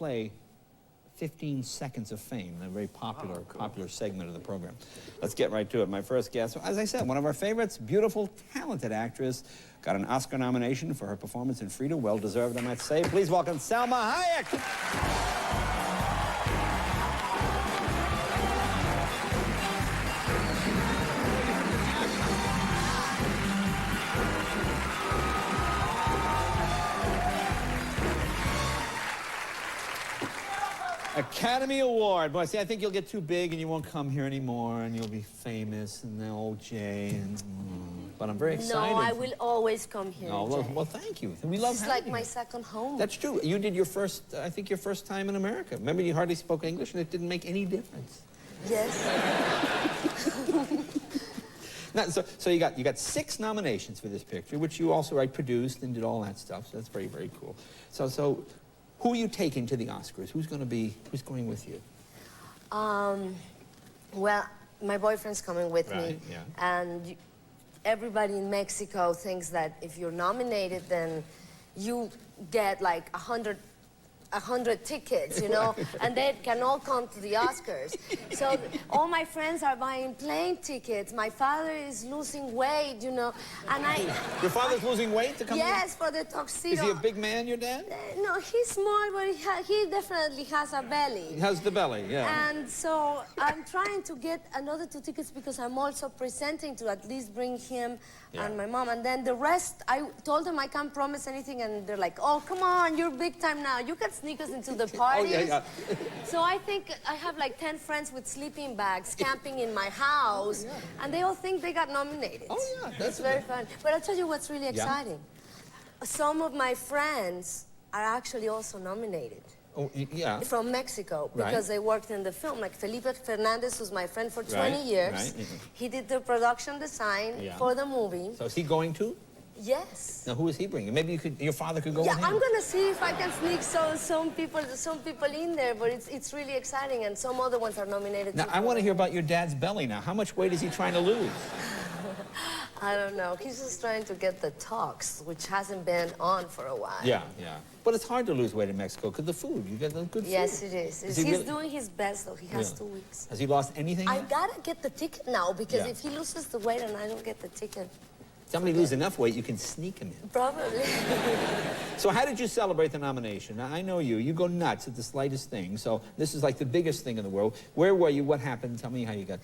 play 15 Seconds of Fame, a very popular segment of the program. Let's get right to it. My first guest, as I said, one of our favorites, beautiful, talented actress, got an Oscar nomination for her performance in Frida, well-deserved, I might say. Please welcome Salma Hayek. Academy Award. Boy, see, I think you'll get too big and you won't come here anymore and you'll be famous and then old Jay and... But I'm very excited. No, I will always come here, No, Jay. well, thank you. We love It's having like you. my second home. That's true. You did your first, I think your first time in America. Remember, you hardly spoke English and it didn't make any difference. Yes. Now, so you got 6 nominations for this picture, which you also produced and did all that stuff. So that's very, very cool. So who are you taking to the Oscars? Who's going with you? Well, my boyfriend's coming with me. Yeah. And everybody in Mexico thinks that if you're nominated, then you get like 100 tickets, you know, and they can all come to the Oscars. So all my friends are buying plane tickets. My father is losing weight, you know, and Your father's losing weight to come? Yes, for the tuxedo. Is he a big man, your dad? No, he's small, but he definitely has a belly. He has the belly, yeah. And so I'm trying to get another 2 tickets because I'm also presenting to at least bring him and my mom. And then the rest, I told them I can't promise anything, and they're like, oh, come on, you're big time now. You can sneak us into the parties. Oh, yeah. So I think I have like 10 friends with sleeping bags camping in my house, and they all think they got nominated. Oh, yeah. It's very fun. But I'll tell you what's really exciting. Some of my friends are actually also nominated. Oh, yeah. From Mexico, because they worked in the film. Like Felipe Fernandez, who's my friend for 20 years. He did the production design for the movie. So is he going to? Yes. Now, who is he bringing? Maybe your father could go with him. I'm gonna see if I can sneak some people in there, but it's really exciting, and some other ones are nominated. Now, I want to hear about your dad's belly now. How much weight is he trying to lose? I don't know. He's just trying to get the tox, which hasn't been on for a while. Yeah. But it's hard to lose weight in Mexico because the food. You get the good food. Yes, it is. He's really doing his best, though. He has 2 weeks. Has he lost anything I yet? gotta get the ticket now, because if he loses the weight and I don't get the ticket... Somebody lose enough weight, you can sneak him in. Probably. So how did you celebrate the nomination? Now, I know you. You go nuts at the slightest thing. So this is like the biggest thing in the world. Where were you? What happened? Tell me how you got...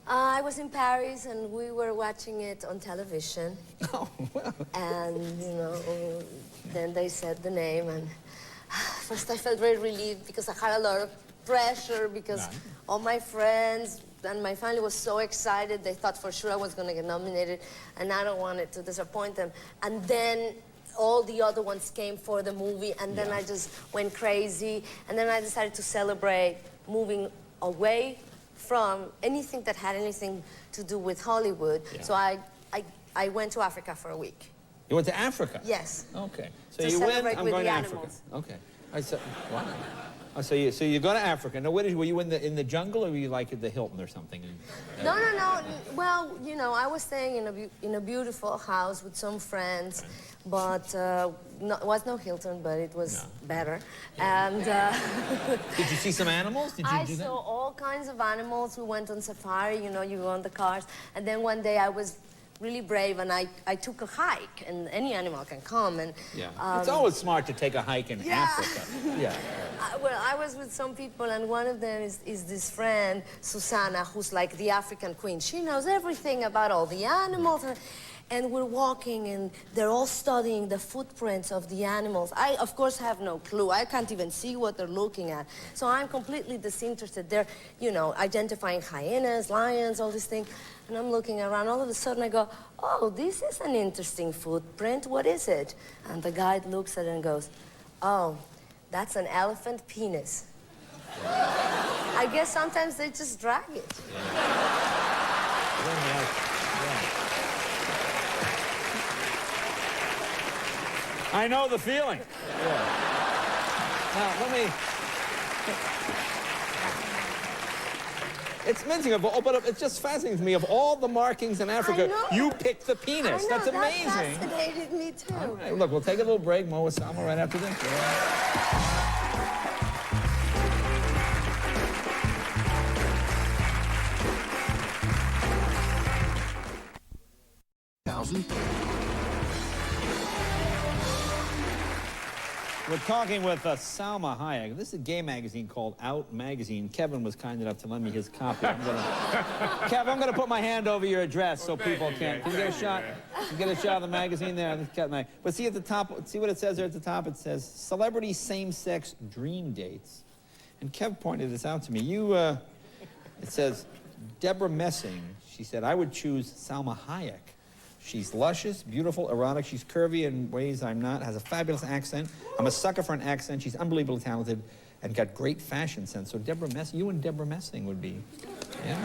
I was in Paris, and we were watching it on television. Oh, well. And, you know, then they said the name, and first I felt very relieved because I had a lot of pressure because all my friends and my family was so excited. They thought for sure I was going to get nominated, and I don't want it to disappoint them. And then all the other ones came for the movie, and then I just went crazy. And then I decided to celebrate moving away from anything that had anything to do with Hollywood. So I went to Africa for a week. You went to Africa? Yes. Okay. So to you went, I'm with going the to Africa. animals. Okay. I said, wow. Oh, so you go to Africa. Now, were you in the jungle, or were you like at the Hilton or something? No. Well, you know, I was staying in a beautiful house with some friends, but it was no Hilton, but it was better. And did you see some animals? Did you do that? I saw all kinds of animals. We went on safari. You know, you go on the cars, and then one day I was really brave, and I took a hike, and any animal can come. And it's always smart to take a hike in Africa. Well, I was with some people, and one of them is this friend, Susanna, who's like the African queen. She knows everything about all the animals. And we're walking, and they're all studying the footprints of the animals. I, of course, have no clue. I can't even see what they're looking at. So I'm completely disinterested. They're, you know, identifying hyenas, lions, all these things. And I'm looking around. All of a sudden, I go, oh, this is an interesting footprint. What is it? And the guide looks at it and goes, oh, that's an elephant penis. I guess sometimes they just drag it. I know the feeling. Now, let me... It's amazing, but it's just fascinating to me. Of all the markings in Africa, you picked the penis. I know, That's amazing. That fascinated me, too. All right, look, we'll take a little break. More with Salma right after this. We're talking with Salma Hayek. This is a gay magazine called Out Magazine. Kevin was kind enough to lend me his copy. Kev, I'm gonna put my hand over your address so people can you get a shot? Can you get a shot of the magazine there? But see at the top, see what it says there at the top? It says celebrity same-sex dream dates. And Kev pointed this out to me. It says Deborah Messing. She said, I would choose Salma Hayek. She's luscious, beautiful, erotic. She's curvy in ways I'm not, has a fabulous accent. I'm a sucker for an accent. She's unbelievably talented and got great fashion sense. So Deborah Messing, you and Deborah Messing would be, yeah.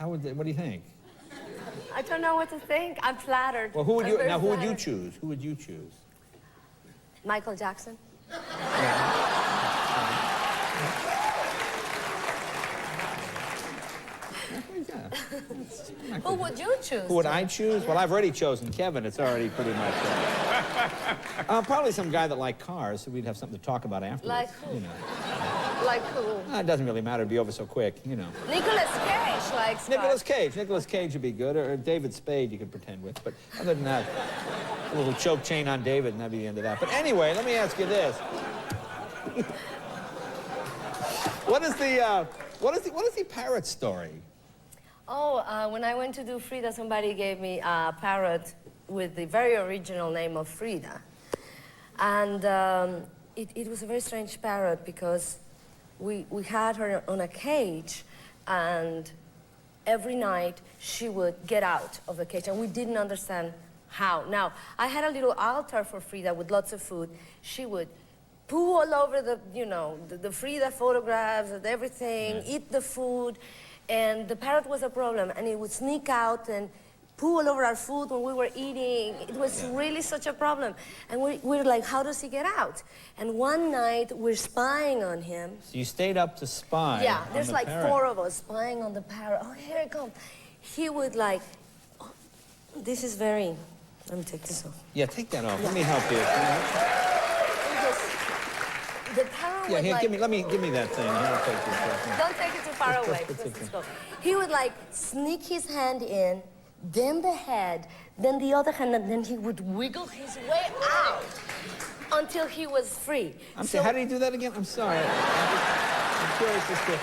What do you think? I don't know what to think. I'm flattered. Well, who would you flattered. choose? Who would you choose? Michael Jackson. Who would you choose? Who would I choose? Well, I've already chosen Kevin. It's already pretty much... probably some guy that liked cars, so we'd have something to talk about afterwards. Like who? You know. Like who? It doesn't really matter. It'd be over so quick, you know. Nicolas Cage likes cars. Nicolas Cage. Nicolas Cage would be good, or David Spade you could pretend with. But other than that, a little choke chain on David, and that'd be the end of that. But anyway, let me ask you this. What is the parrot story? Oh, when I went to do Frida, somebody gave me a parrot with the very original name of Frida. And it was a very strange parrot because we had her on a cage, and every night she would get out of the cage, and we didn't understand how. Now, I had a little altar for Frida with lots of food. She would poo all over the Frida photographs and everything, eat the food. And the parrot was a problem, and it would sneak out and poo all over our food when we were eating. It was really such a problem. And we're like, how does he get out? And one night, we're spying on him. So you stayed up to spy Yeah, on there's the like parrot. 4 of us spying on the parrot. Oh, here it comes. He would like, oh, this is very, let me take this off. Yeah, take that off. Let me help you. The parrot Yeah, would here, like, give me that thing. I'll take this. don't take it too far away. Let's go. He would like sneak his hand in, then the head, then the other hand, and then he would wiggle his way out until he was free. I'm sorry, how did he do that again? I'm sorry. I'm curious as to...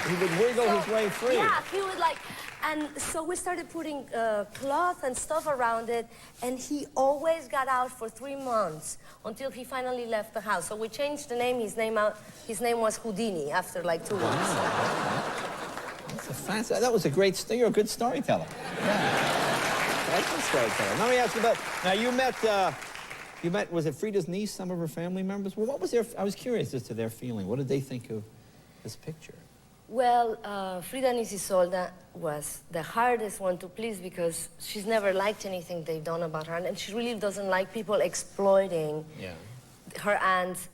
He would wiggle his way free. Yeah, he would like... And so we started putting cloth and stuff around it, and he always got out for 3 months until he finally left the house. So we changed the name. His name was Houdini after like 2 weeks. That's that was a great story. You're a good storyteller. Yeah. That's a storyteller. Let me ask you about... Now, you met, was it Frida's niece, some of her family members? Well, what was I was curious as to their feeling. What did they think of this picture? Well, Frida Nisisolda was the hardest one to please because she's never liked anything they've done about her, and she really doesn't like people exploiting her aunt's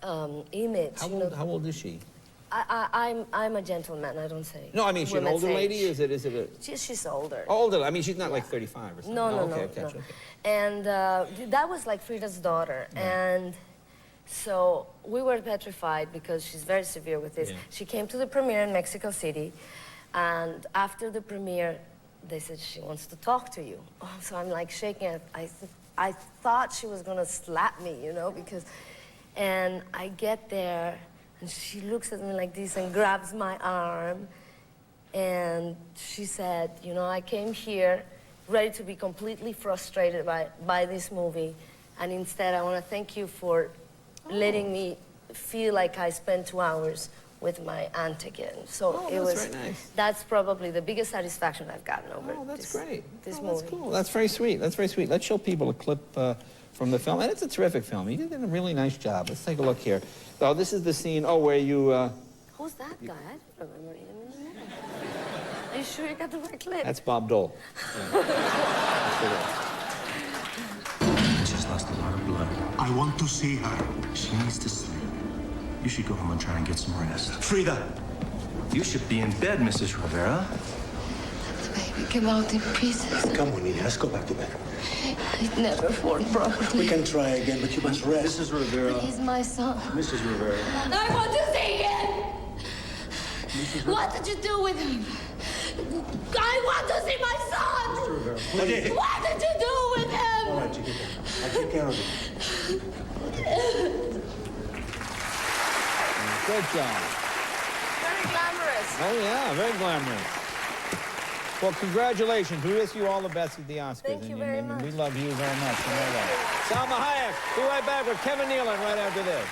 image. How old is she? I'm a gentleman. I don't say. No, I mean, she's an older lady. Is it a? She's older. Oh, older. I mean, she's not like 35 or something. No, okay, no. Okay. And that was like Frida's daughter, and so we were petrified because she's very severe with this. Yeah. She came to the premiere in Mexico City, and after the premiere, they said she wants to talk to you. Oh, so I'm like shaking. I thought she was gonna slap me, because, and I get there, and she looks at me like this and grabs my arm, and she said, I came here ready to be completely frustrated by this movie, and instead I want to thank you for letting me feel like I spent 2 hours with my aunt again. So it was very nice. That's probably the biggest satisfaction I've gotten over That's this, great. This That's movie. cool. That's very sweet. That's very sweet. Let's show people a clip from the film, and it's a terrific film. You did a really nice job. Let's take a look here. Oh, this is the scene. Oh, where you. Who's that guy? I don't remember him. Are you sure you got the right clip? That's Bob Dole. She's lost a lot of blood. I want to see her. She needs to sleep. You should go home and try and get some rest. Frida! You should be in bed, Mrs. Rivera. The baby came out in pieces. Come on, Nina, let's go back to bed. It never formed properly. We can try again, but you must rest. Mrs. Rivera. He's my son. Mrs. Rivera. I want to see him! What did you do with him? I want to see my son! Please. What did you do with him? All right, Chiquita. I'll take care of it. Good job. Very glamorous. Oh, yeah, very glamorous. Well, congratulations. We wish you all the best at the Oscars. Thank you very much. We love you very much. You know that. Salma Hayek. Be right back with Kevin Nealon right after this.